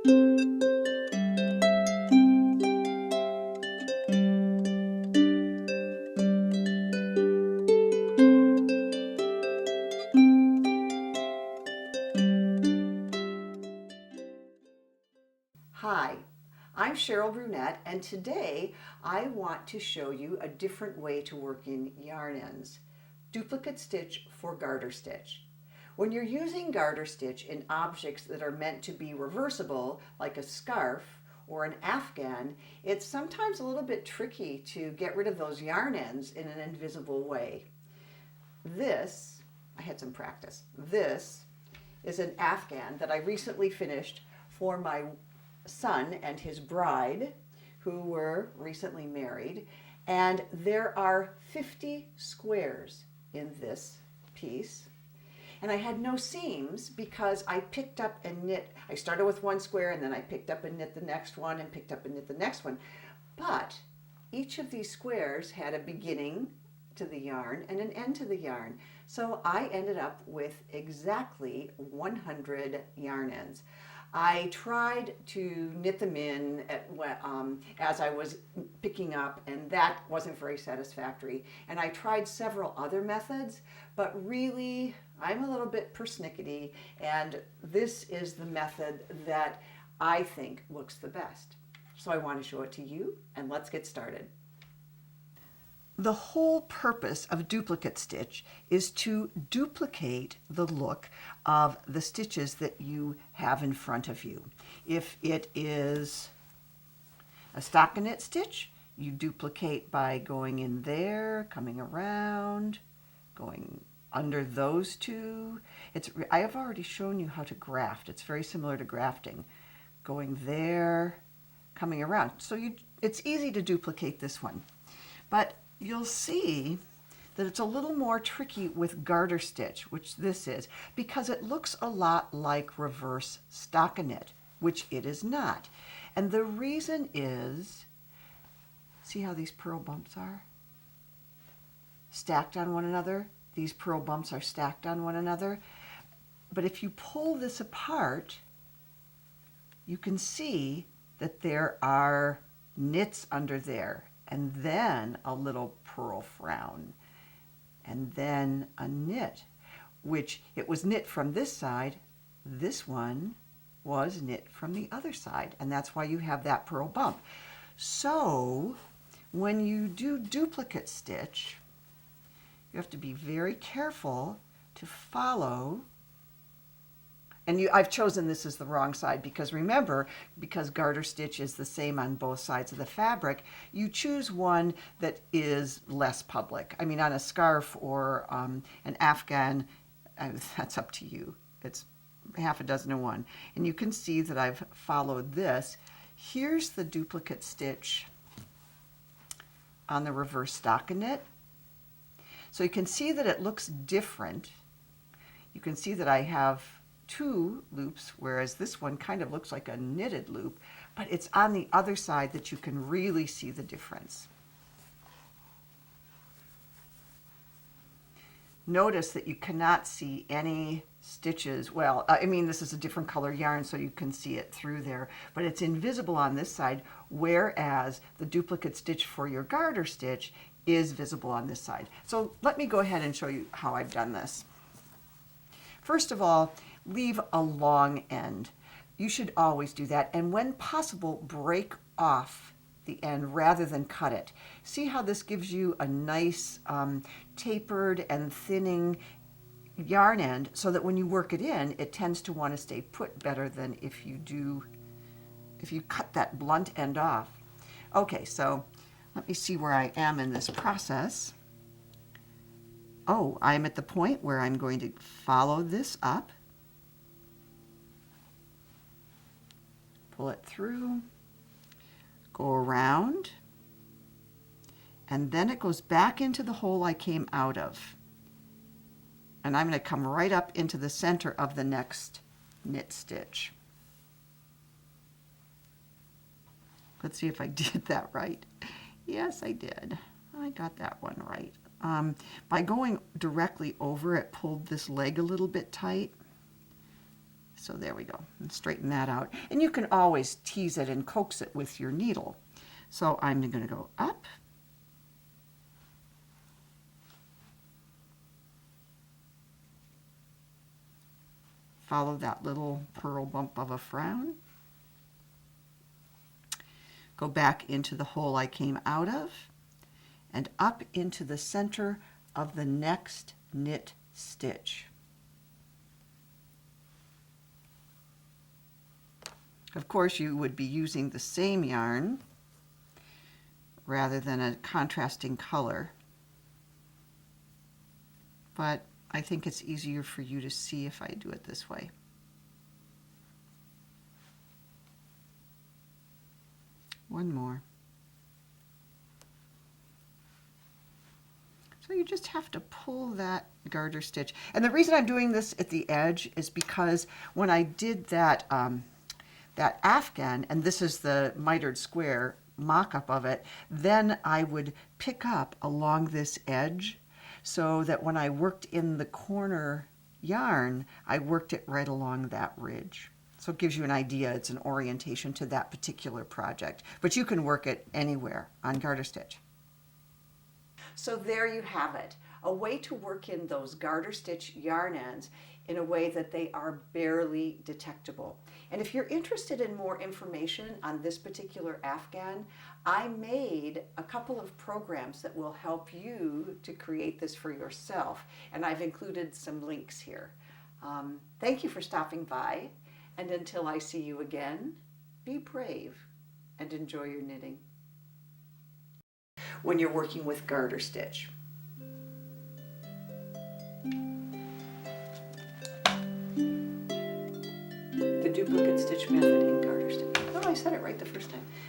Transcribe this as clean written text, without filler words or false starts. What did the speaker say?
Hi, I'm Cheryl Brunette, and today I want to show you a different way to work in yarn ends. Duplicate stitch for garter stitch. When you're using garter stitch in objects that are meant to be reversible, like a scarf or an afghan, it's sometimes a little bit tricky to get rid of those yarn ends in an invisible way. I had some practice. This is an afghan that I recently finished for my son and his bride, who were recently married, and there are 50 squares in this piece. And I had no seams because I picked up and knit. I started with one square and then I picked up and knit the next one and picked up and knit the next one. But each of these squares had a beginning to the yarn and an end to the yarn. So I ended up with exactly 100 yarn ends. I tried to knit them in as I was picking up, and that wasn't very satisfactory. And I tried several other methods, but really I'm a little bit persnickety, and this is the method that I think looks the best. So I want to show it to you, and let's get started. The whole purpose of duplicate stitch is to duplicate the look of the stitches that you have in front of you. If it is a stockinette stitch, you duplicate by going in there, coming around, going under those two. I have already shown you how to graft. It's very similar to grafting. Going there, coming around. So it's easy to duplicate this one. But you'll see that it's a little more tricky with garter stitch, which this is, because it looks a lot like reverse stockinette, which it is not. And the reason is, see how these purl bumps are stacked on one another? These purl bumps are stacked on one another. But if you pull this apart, you can see that there are knits under there, and then a little purl frown, and then a knit, which it was knit from this side. This one was knit from the other side, and that's why you have that purl bump. So when you do duplicate stitch, you have to be very careful to follow. And I've chosen this as the wrong side because remember, because garter stitch is the same on both sides of the fabric, you choose one that is less public. I mean, on a scarf or an afghan, that's up to you. It's half a dozen to one. And you can see that I've followed this. Here's the duplicate stitch on the reverse stockinette. So you can see that it looks different. You can see that I have two loops, whereas this one kind of looks like a knitted loop, but it's on the other side that you can really see the difference. Notice that you cannot see any stitches. Well, I mean, this is a different color yarn, so you can see it through there, but it's invisible on this side, whereas the duplicate stitch for your garter stitch is visible on this side. So let me go ahead and show you how I've done this. First of all, leave a long end. You should always do that, and when possible, break off the end rather than cut it. See how this gives you a nice tapered and thinning yarn end, so that when you work it in, it tends to want to stay put better than if you cut that blunt end off. Okay, so let me see where I am in this process. Oh, I'm at the point where I'm going to follow this up, pull it through, go around, and then it goes back into the hole I came out of. And I'm going to come right up into the center of the next knit stitch. Let's see if I did that right. Yes, I did. I got that one right. By going directly over it, pulled this leg a little bit tight. So there we go, and straighten that out. And you can always tease it and coax it with your needle. So I'm going to go up, follow that little purl bump of a frown, go back into the hole I came out of, and up into the center of the next knit stitch. Of course, you would be using the same yarn rather than a contrasting color, but I think it's easier for you to see if I do it this way. One more. So you just have to pull that garter stitch. And the reason I'm doing this at the edge is because when I did that that afghan, and this is the mitered square mock-up of it, then I would pick up along this edge so that when I worked in the corner yarn, I worked it right along that ridge. So it gives you an idea, it's an orientation to that particular project. But you can work it anywhere on garter stitch. So there you have it, a way to work in those garter stitch yarn ends in a way that they are barely detectable. And if you're interested in more information on this particular afghan, I made a couple of programs that will help you to create this for yourself, and I've included some links here. Thank you for stopping by, and until I see you again, be brave and enjoy your knitting. When you're working with garter stitch, the duplicate stitch method in garter stitch. Oh, I said it right the first time.